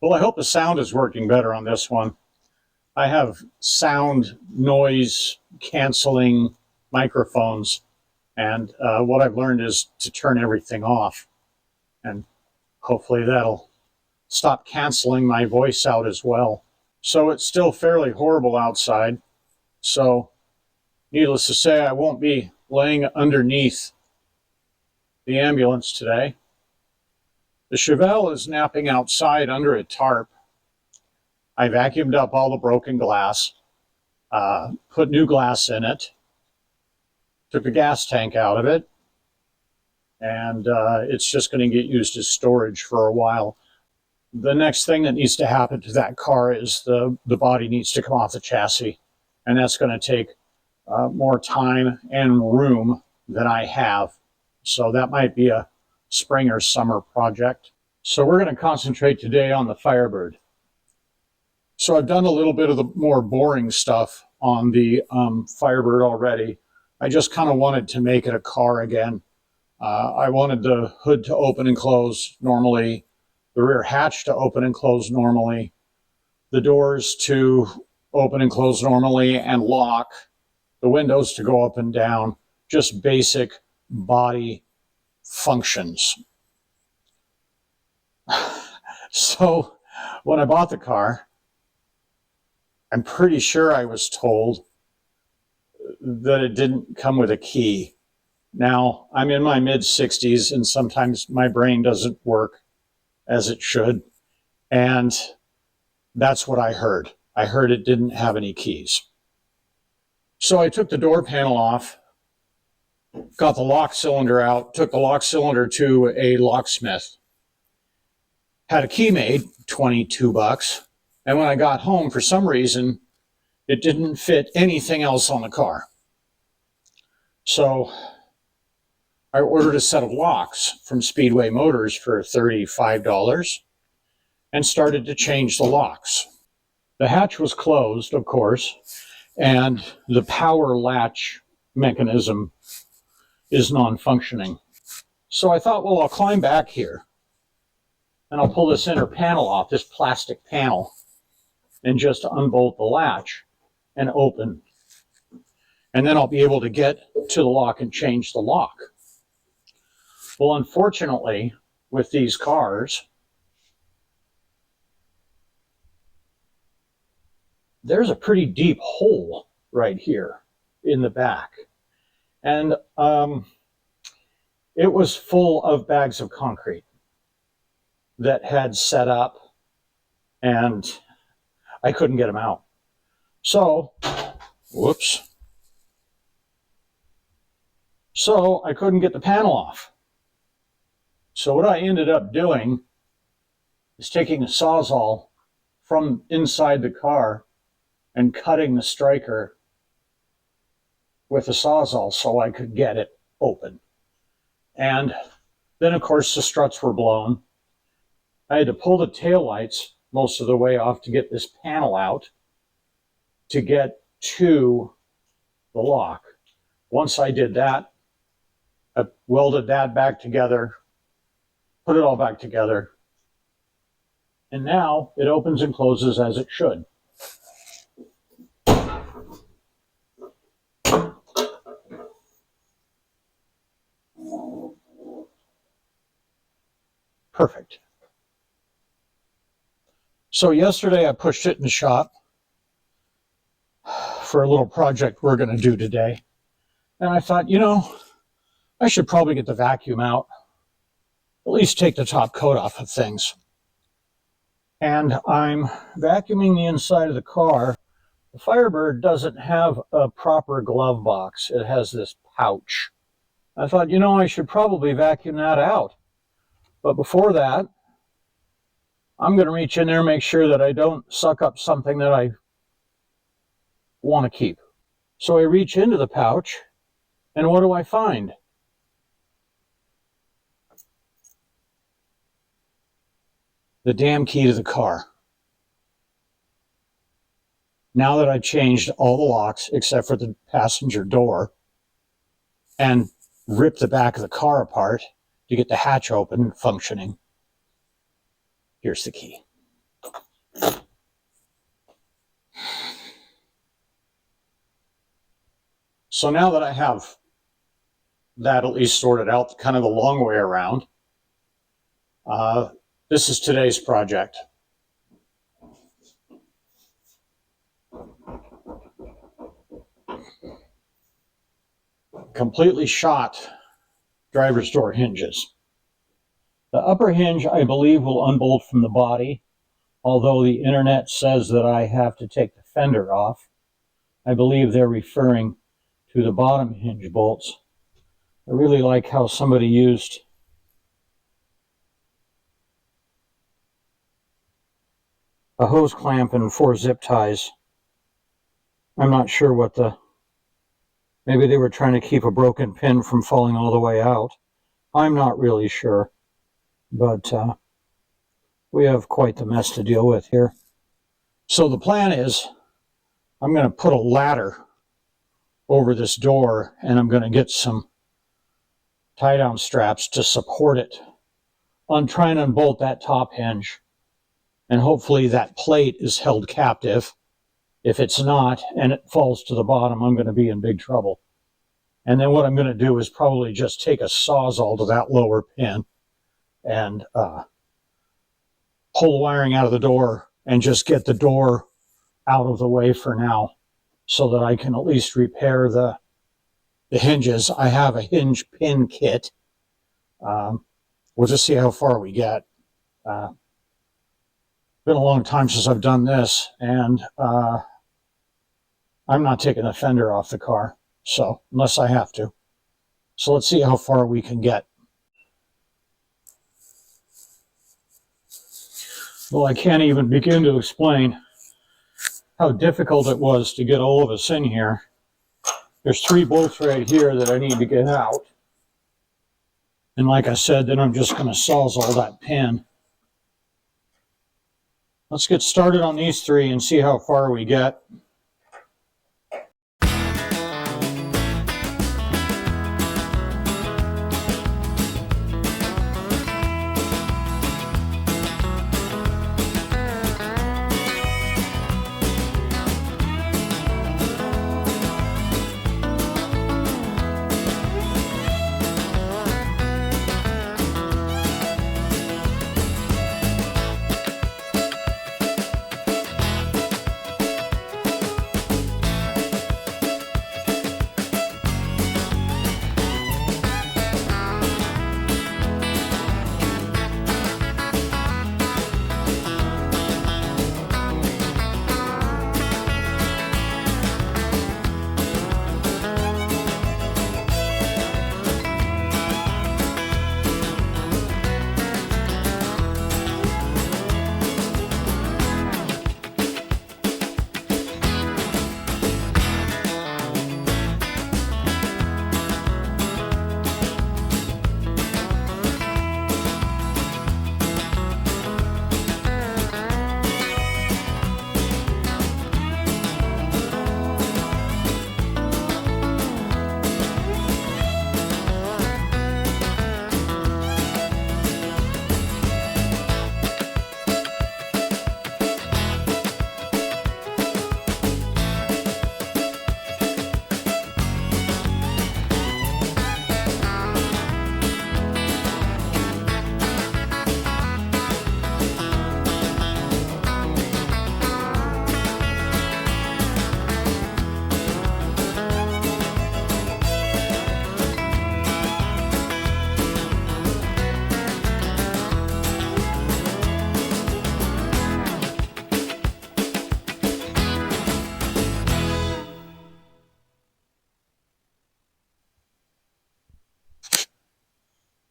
Well, I hope the sound is working better on this one. I have sound noise canceling microphones, and what I've learned is to turn everything off, and hopefully that'll stop canceling my voice out as well. So it's still fairly horrible outside, so needless to say, I won't be laying underneath the ambulance today. The Chevelle is napping outside under a tarp. I vacuumed up all the broken glass, put new glass in it, took the gas tank out of it, and it's just going to get used as storage for a while. The next thing that needs to happen to that car is the body needs to come off the chassis, and that's going to take more time and room than I have. So that might be a spring or summer project. So we're going to concentrate today on the Firebird. So I've done a little bit of the more boring stuff on the Firebird already. I just kind of wanted to make it a car again. I wanted the hood to open and close normally, the rear hatch to open and close normally, the doors to open and close normally and lock, the windows to go up and down, just basic body functions. So when I bought the car, I'm pretty sure I was told that it didn't come with a key. Now, I'm in my mid-60s, and sometimes my brain doesn't work as it should, and that's what I heard. I heard it didn't have any keys. So I took the door panel off, got the lock cylinder out, took the lock cylinder to a locksmith, had a key made, $22, and when I got home, for some reason, it didn't fit anything else on the car. So I ordered a set of locks from Speedway Motors for $35 and started to change the locks. The hatch was closed, of course, and the power latch mechanism is non-functioning. So I thought, well, I'll climb back here and I'll pull this inner panel off, this plastic panel, and just unbolt the latch and open. And then I'll be able to get to the lock and change the lock. Well, unfortunately, with these cars, there's a pretty deep hole right here in the back. And it was full of bags of concrete that had set up, and I couldn't get them out. So, whoops. So I couldn't get the panel off. So what I ended up doing is taking a Sawzall from inside the car and cutting the striker with a Sawzall so I could get it open. And then, of course, the struts were blown. I had to pull the taillights most of the way off to get this panel out to get to the lock. Once I did that, I welded that back together, put it all back together, and now it opens and closes as it should. Perfect. So yesterday I pushed it in the shop for a little project we're going to do today. And I thought, you know, I should probably get the vacuum out, at least take the top coat off of things. And I'm vacuuming the inside of the car. The Firebird doesn't have a proper glove box. It has this pouch. I thought, you know, I should probably vacuum that out. But before that, I'm going to reach in there and make sure that I don't suck up something that I want to keep. So I reach into the pouch, and what do I find? The damn key to the car. Now that I've changed all the locks except for the passenger door and ripped the back of the car apart to get the hatch open and functioning, here's the key. So now that I have that at least sorted out, kind of the long way around, this is today's project. Completely shot driver's door hinges. The upper hinge, I believe, will unbolt from the body, although the internet says that I have to take the fender off. I believe they're referring to the bottom hinge bolts. I really like how somebody used a hose clamp and 4 zip ties. I'm not sure what maybe they were trying to keep a broken pin from falling all the way out. I'm not really sure, but we have quite the mess to deal with here. So the plan is I'm going to put a ladder over this door, and I'm going to get some tie-down straps to support it. I'm trying to unbolt that top hinge, and hopefully that plate is held captive. If it's not, and it falls to the bottom, I'm going to be in big trouble. And then what I'm going to do is probably just take a Sawzall to that lower pin and pull the wiring out of the door and just get the door out of the way for now so that I can at least repair the hinges. I have a hinge pin kit. We'll just see how far we get. Been a long time since I've done this, and I'm not taking the fender off the car, so unless I have to. So let's see how far we can get. Well, I can't even begin to explain how difficult it was to get all of us in here. There's 3 bolts right here that I need to get out. And like I said, then I'm just going to Sawzall that pin. Let's get started on these 3 and see how far we get.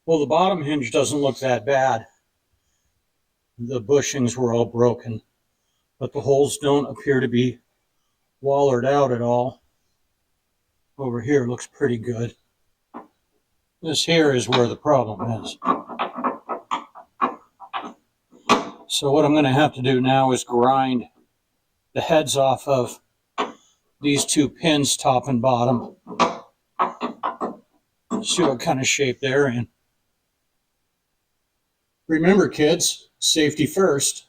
Well, the bottom hinge doesn't look that bad. The bushings were all broken, but the holes don't appear to be wallered out at all. Over here looks pretty good. This here is where the problem is. So what I'm going to have to do now is grind the heads off of these 2 pins, top and bottom. See what kind of shape they're in. Remember, kids, safety first.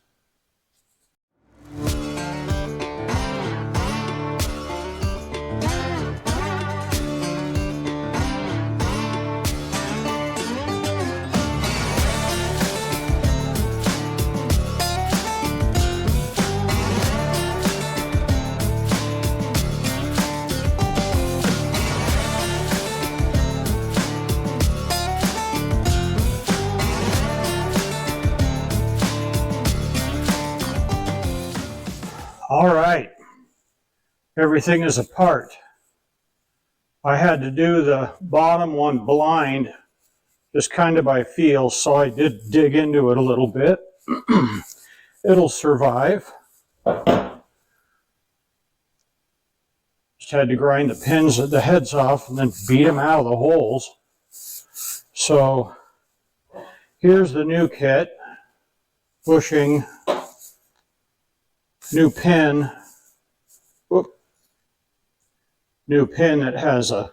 All right, everything is apart. I had to do the bottom one blind, just kind of by feel, so I did dig into it a little bit. It'll survive. Just had to grind the pins, the heads off, and then beat them out of the holes. So here's the new kit. Bushing, new pin. Whoop. New pin that has a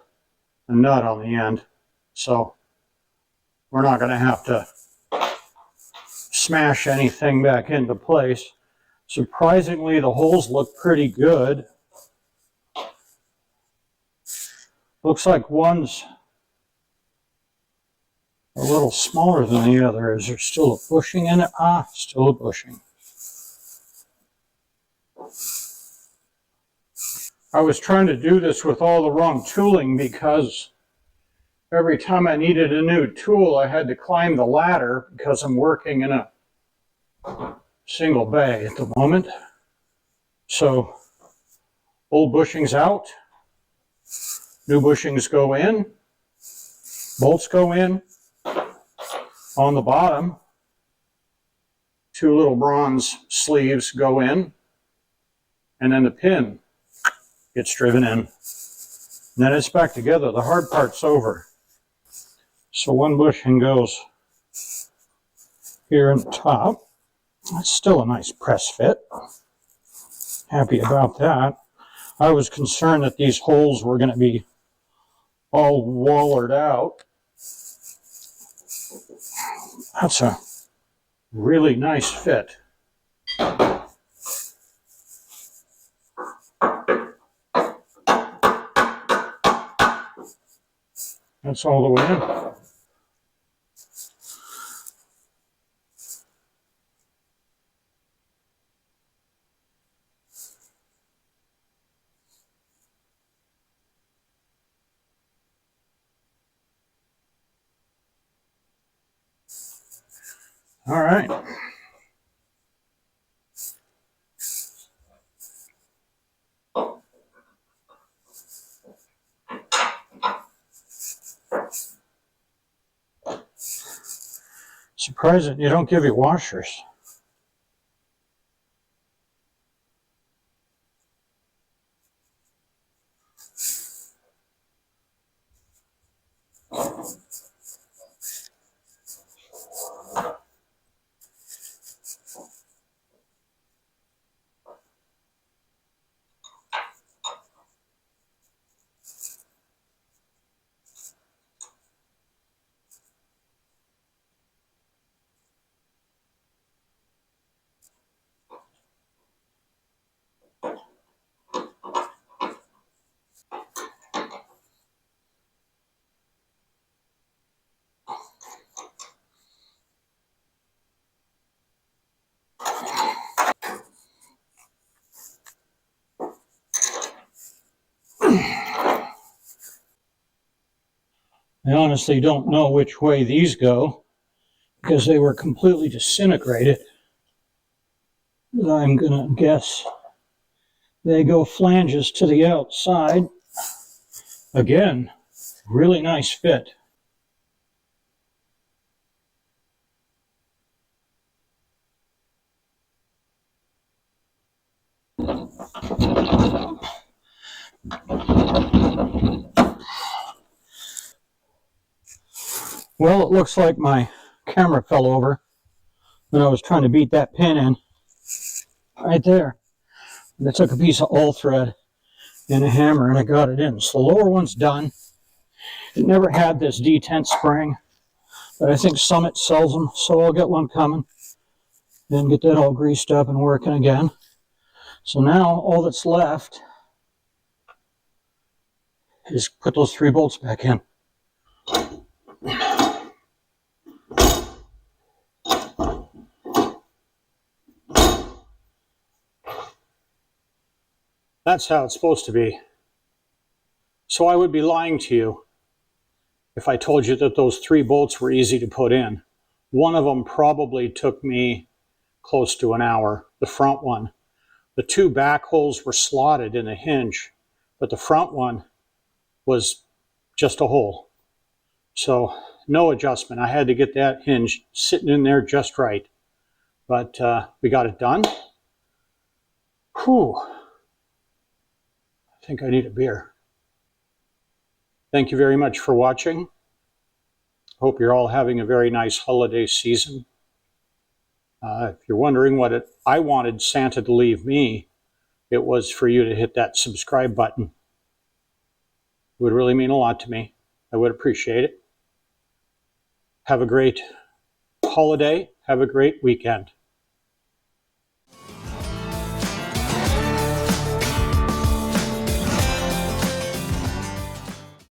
nut on the end. So we're not going to have to smash anything back into place. Surprisingly, the holes look pretty good. Looks like one's a little smaller than the other. Is there still a bushing in it? Ah, still a bushing. I was trying to do this with all the wrong tooling because every time I needed a new tool, I had to climb the ladder because I'm working in a single bay at the moment. So old bushings out, new bushings go in, bolts go in. On the bottom, two little bronze sleeves go in, and then the pin gets driven in. And then it's back together. The hard part's over. So one bushing goes here in the top. That's still a nice press fit. Happy about that. I was concerned that these holes were going to be all wallered out. That's a really nice fit. That's all the way in. All right. Surprising you don't give you washers. I honestly don't know which way these go because they were completely disintegrated. But I'm going to guess they go flanges to the outside. Again, really nice fit. Well, it looks like my camera fell over when I was trying to beat that pin in. Right there. And I took a piece of all thread and a hammer and I got it in. So the lower one's done. It never had this detent spring, but I think Summit sells them, so I'll get one coming. Then get that all greased up and working again. So now all that's left is put those 3 bolts back in. That's how it's supposed to be. So I would be lying to you if I told you that those 3 bolts were easy to put in. One of them probably took me close to an hour, the front one. The two back holes were slotted in a hinge, but the front one was just a hole. So no adjustment. I had to get that hinge sitting in there just right. But we got it done. Whew. I think I need a beer. Thank you very much for watching. Hope you're all having a very nice holiday season. If you're wondering what I wanted Santa to leave me, it was for you to hit that subscribe button. It would really mean a lot to me. I would appreciate it. Have a great holiday. Have a great weekend.